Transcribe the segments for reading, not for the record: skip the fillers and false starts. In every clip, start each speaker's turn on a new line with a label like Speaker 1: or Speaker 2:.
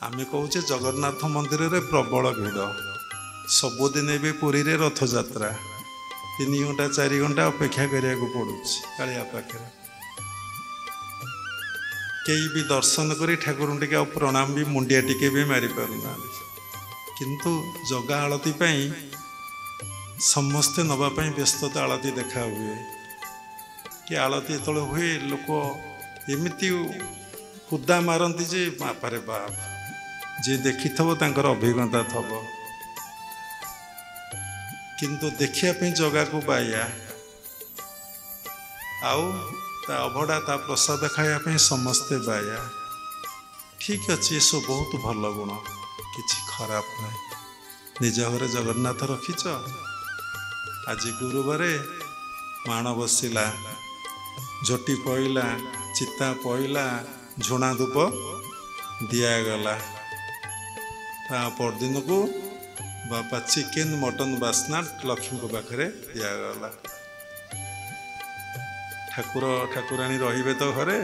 Speaker 1: आमे कहूचे जगन्नाथ मंदिर रे प्रबल भीड़ सबुदिन ए पुरी रे रथ यात्रा 3 घंटा 4 घंटा अपेक्षा करिया पड़ू कालिया पाखे कई भी दर्शन करी ठाकुर टिके प्रणाम भी मुंडिया टिके भी मारी पारुना किंतु जगा आलती समस्ते नवापाई व्यस्तता आलती देखा हुए कि आलती तले हुए लोक एमती कुदा मारती जे बापारे बाप जे देखी थबो तांकर अभिज्ञता थबो किंतु देखिया जगह को बाया आउ ता अभड़ा ता प्रसाद खाया समस्ते बाया ठीक अच्छे सो बहुत भल गुण किछि खराब ना निज घर जगन्नाथ रखीच आज गुरुवार माण बसिला झोटी पईला चिता पईला झुणा धूप दिगला ता परदिन को बापा चिकेन मटन बास्ना लक्ष्मी को पाखे दिगला ठाकुर ठाकुराणी रहिबे तो घरे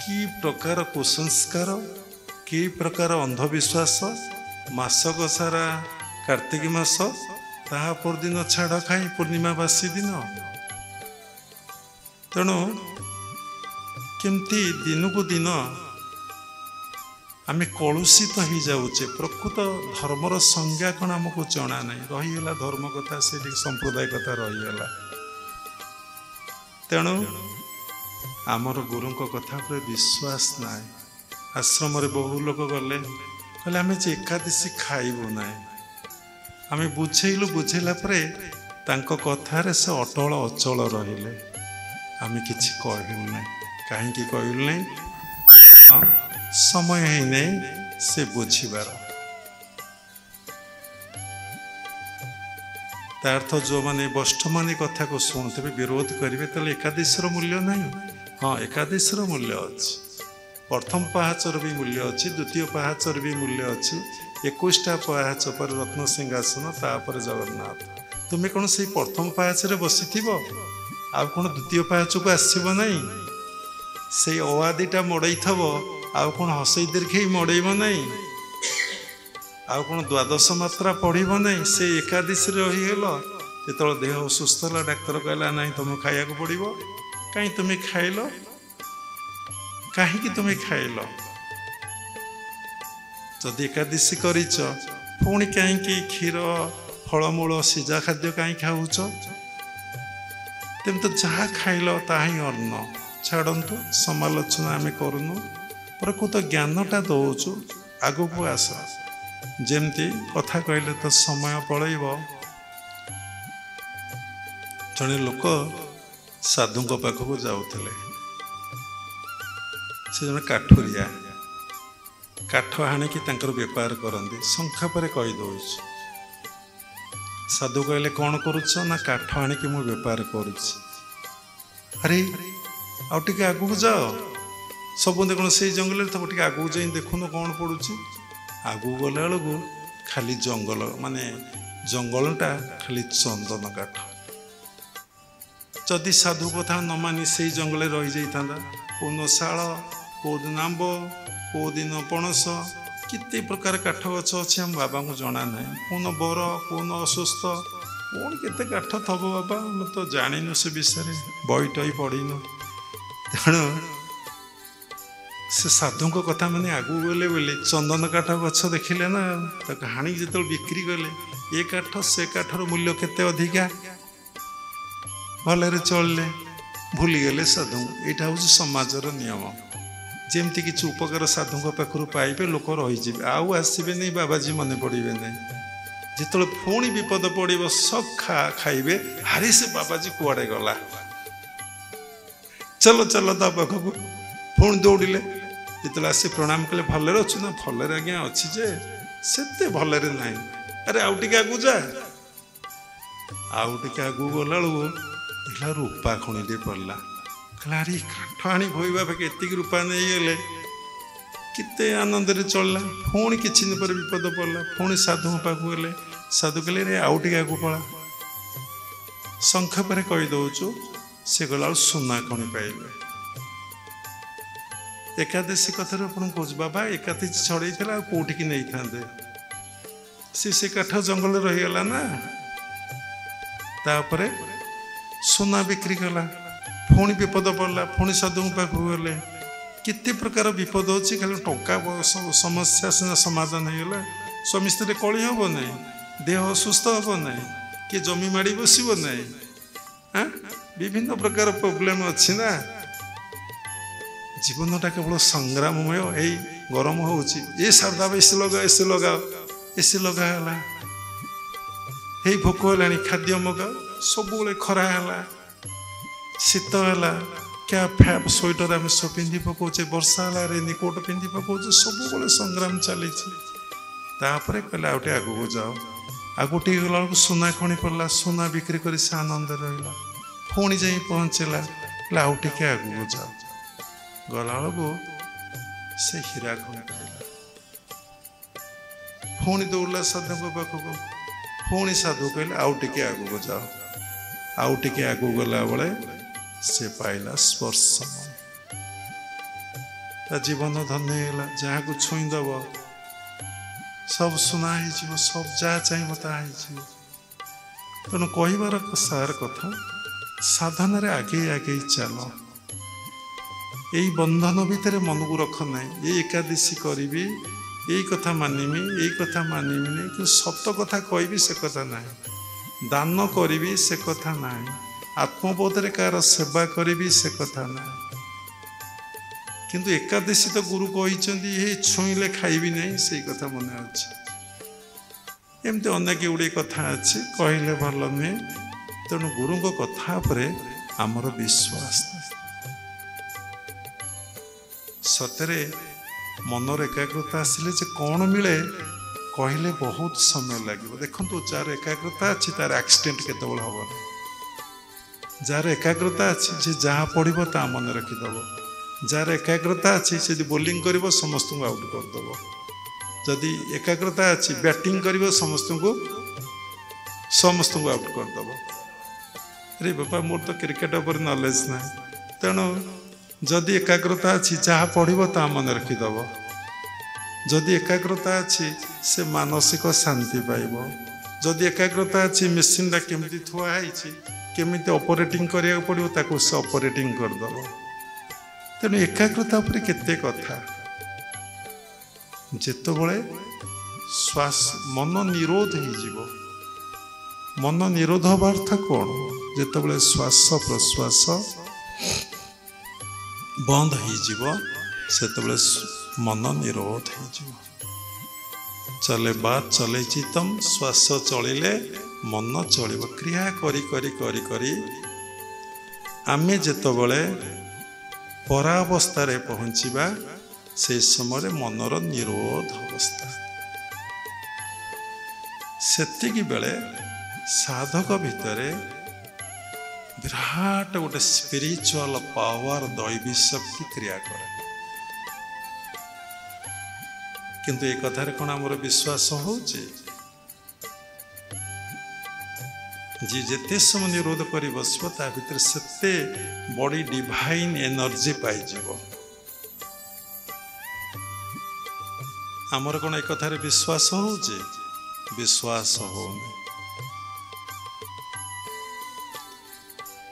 Speaker 1: कि प्रकार कुसंस्कार कि प्रकार अंधविश्वास मासक सारा कार्तिक मास ताहा परदिन छाड़ खाई पूर्णिमा बासी दिन तेणु केमती दिन को दिन आमे कलुषित हो जाऊे प्रकृत धर्मर संज्ञा कौन आमको जना नहीं रहीगला धर्म कथा से संप्रदाय कथा रहीगला तेणु आमर गुरु कथा पर विश्वास ना आश्रम बहु लोग गले कहले आमे जे एकादशी खाइबु ना आमे बुझेलु बुझेला परे तांको कथारे से अटल अचल रहिले आमे किछि कहलु ना कहीं कहलु ना समय ही नहीं से बुझीबार तार्थ जो माने वष्ठ माने कथा को शुणुते विरोध करेंगे तो एकादशीर मूल्य नहीं हाँ एकादशीर मूल्य अच्छी प्रथम पहाचर भी मूल्य अच्छी द्वितीय पहाचर भी मूल्य अच्छी 21टा पहाच पर रत्न सिंहासन तापर जगन्नाथ तुम्हें कौन से प्रथम पहाचरे बसी आ कौन द्वितीय पहाच को आसब नहीं से अवादिटा मड़ई थब आउ कौन हसई दीर्घ मड़ेब नहीं आउ कौन द्वादश मात्रा पढ़ब नहीं से एकादशी रहीगल जो देह सुस्थ है डाक्तर कहला ना तुम खाया पड़ो कहीं तुम्हें खाइल कहीं तुम्हें खाइल जदि एकादशी कर पुणी कहीं क्षीर फलमूल सिजा खाद्य कहीं खाऊच तेम तो जहाँ खाइल ता ही अन्न छाड़ू समालोचना आम करूँ प्रकृत ज्ञानटा दौचु आग को आस जमती कथा कहले तो समय पलैब जड़े लोक साधु पाखक जाऊले से जन काठुरिया काठ हाणिकी बेपार करती संख्या पर कहीदे साधु कहले कौन करुच ना काठ हाणिकी मु बेपार कर अरे आगे आगू जाओ सब कौन से जंगल तब टे आगू जा देखुन कौन पड़ुची आगू गला बेलू खाली जंगल माने जंगलटा खाली चंदन काठ जदि साधु कथा न मानी से जंगल रही जाता कौन शाल कौ दिन आंब कौ दिन पणस केते प्रकार काठ गछ अच्छे आम बाबा को जना ना कौन बर कौन अस्वस्थ कौन केते काठ थब बाबा आम तो जाणीनु से विषय बईटई पढ़ीनु तेणु से साधु कथा मैंने आगू गले बोले चंदन काठ गछ देखिले ना हाणी जो बिक्री कले ये काठ से काठर मूल्य केते अधिका भले चलले भूलीगले साधु यहाँ हूँ समाजर नियम जमती किसी उपकार साधु पाखु पाइबे लोक रही आउ आसबे नहीं बाबाजी मन पड़े नहीं जिते पुणी विपद पड़ो सब खाइबे हारी से बाबाजी कुआड़े गला चलो चलो ता पाखक पुणी दौड़े जिते आसी प्रणाम कले भलरे अच्छु ना भलरे आज्ञा अच्छी जे से भलरे ना अरे आउ टे आगू जा आउ टे आगू गला देखला रूपा खणीटे पड़ला कहला अरे काठ आनी भई बाबा एतिक रूपा नहीं गले केते आनंद चलला पुणी किछि दिन पर विपद पड़ला पुणी साधु पाखु गले साधु कहले रे आउ टे आगू पड़ा शंख पर कही दौचु से गला सुना खणी पाइले एकादशी कथार आपन कह बाबा एकादशी छड़े कौटिकी नहीं था से काठ जंगल रहीगला ना तापर सोना बिक्री कला पुणी विपद पड़ला पुणी साधु पाक गले केते प्रकार विपद अच्छी खाली टंका समस्या सीना समाधान होगा स्वामी स्त्री कली हम ना देह असुस्थ हम ना किए जमी माड़ी बसब ना हाँ विभिन्न प्रकार प्रोब्लेम अच्छी ना जीवनटा केवल संग्राममय यही गरम हो सादा एसी लगाओ एसी लगाला हे भोक है खाद्य मगाओ सब खरा है शीत है कैप फैप स्वेटर आम सब पिंधि पकाचे वर्षा है रेनिकोट पिंधि पकाचे सब संग्राम चली कहले आउटे आगू जाओ आगू टे गला सुना खणी पड़ा सुना बिक्री कर से आनंद रहा पुणी जा पहुँचला आउ टे आगू जाओ गला से हीरा खणी पड़ा पुणी दौड़ला साधु पाखक पुणी साधु कहले आउ टे आगू जाओ आउ टे आगू गला बेले से पाइला स्पर्श जीवन धन्य होगा जहाँ को छुईदब सब सुना हो सब जहाँ चाहिए ताकि तेणु कहबार सार कथा साधन आगे आगे चल यही बंधन भितर मन को रख ना ये एकादशी करी यही कथा मानिमी यही कथा मानिमी नहीं कि सत कथा कहि से कथा ना दान करी से कथा ना आत्मबोधरे कार सेवा करी से कथा ना किंतु एकादशी तो गुरु कहते ये छुईले खाइबी नहीं से कथा मन अच्छे एमती अनेक गुड़े कथा अच्छे कहले भल नुहे तेणु गुरु कथा पर आमर विश्वास सतरे मनर एकाग्रता आसिले जे कौन मिले कहले बहुत समय लगे देखो जार एकाग्रता अच्छी तार एक्सीडेंट केत हम जार एकाग्रता अच्छी जे जहाँ पढ़ो ता मन रखीदब जार एकाग्रता अच्छी से बोलिंग कर समस्त को आउट करदेव जदि एकाग्रता अच्छी बैटिंग कर समस्त को आउट करदेव अरे बापा मोर तो क्रिकेट उपर नॉलेज ना तेणु जदि एकाग्रता अच्छी जहाँ पढ़ो ता मन रखीदब जदि एकाग्रता अच्छी से मानसिक शांति पाइब जदि एकाग्रता अच्छी मेसीन केमी थुआई केमी ऑपरेटिंग करिया पड़ो ताको से ऑपरेटिंग करदेव तेणु एकाग्रता पर केते कथा जेतबले श्वास मन निरोध हो मन निरोध हबार अर्थ कौन जेतबले श्वास प्रश्वास बंद हो सेतबले मन निरोध हो चले बात चले चितम श्वास चलिले मन चलिब क्रिया करी करी करी करी आमे जेतबले परावस्था पहुँचवा से समय मनर निरोध अवस्था सेतिकी बेले साधक भितर विराट गोटे स्पिरिचुअल पावर दैवी शक्ति क्रिया करे किंतु एक कथार कौन आमर विश्वास होची जी जेते समय निरोध कर बसब ता भीतर सेते बड़ी डिवाइन एनर्जी पाइज आमर कौन एक कथार विश्वास होची विश्वास हो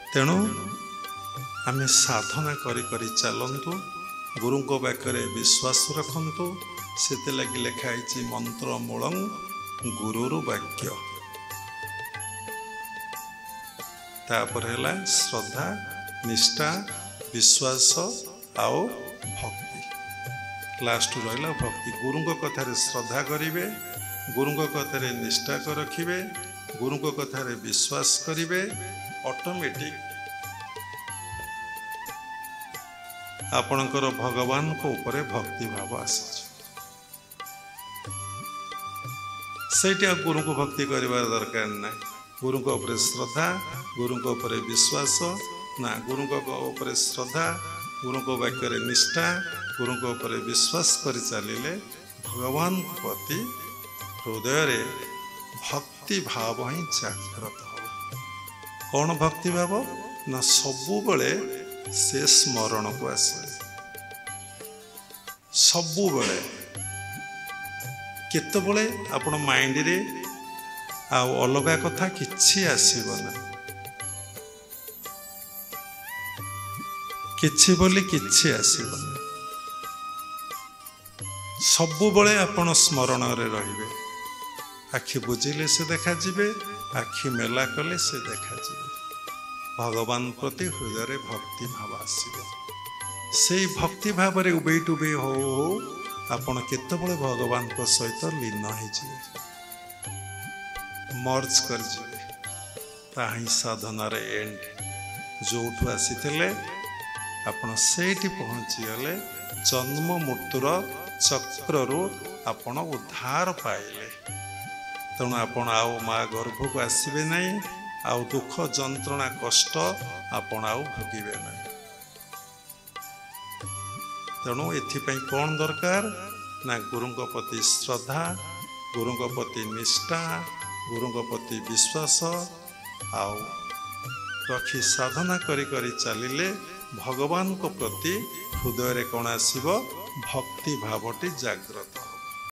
Speaker 1: तेणु आम साधना करी करी चलतु गुरु पाखे विश्वास रखु से लगी लिखाई मंत्र मूलम गुरुर वाक्य तापर है श्रद्धा निष्ठा विश्वास आओ भक्ति लास्ट रहा भक्ति गुरु कथार श्रद्धा करेंगे गुरु कथार निष्ठा रखिए गुरु कथार विश्वास करेंगे ऑटोमेटिक आपणकर भगवान को ऊपर भक्ति भाव आस गुरु को भक्ति करिवार दरकार ना गुरु को ऊपर श्रद्धा गुरु को ऊपर विश्वास ना गुरु को ऊपर श्रद्धा गुरु को वाक्य निष्ठा गुरु को ऊपर विश्वास कर चलिले भगवान प्रति हृदय भक्ति भाव ही जागृत हो कौन भक्ति भाव ना सबु बड़े से स्मरण को आसे ସବୁବେଳେ केतबले आपण माइंड रे आउ अलगा कथा किछि आसीबो ना किछि बोली किछि आसीबो ना सबुबले आपण स्मरण रे रहिबे आखि बुझिले से देखा जिबे आखि मेला कले से देखा जिबे भगवान प्रति हृदय रे भक्ति भाव आसीबो से भक्ति भाव रे उबे टुबे हो आपण केतबले भगवान को सहित लीन हो मर्ज कर ताही साधनार एंड जो आसी आपण सेठी पहुँची गले जन्म मृत्युर चक्रु आपण उद्धार पाइले तेणु आपण आउ माँ गर्भ को आसबे नहीं आउ दुख जंत्रणा कष्ट आपण आउ भोगिबे नहीं तेणु एथिपाई कौन दरकार ना गुरुंक प्रति श्रद्धा गुरुंक प्रति निष्ठा गुरुंक प्रति विश्वास आउ रखी साधना करी करी चलिले भगवान को प्रति हृदय रे कौन आसीबो भक्ति भावटी जागृत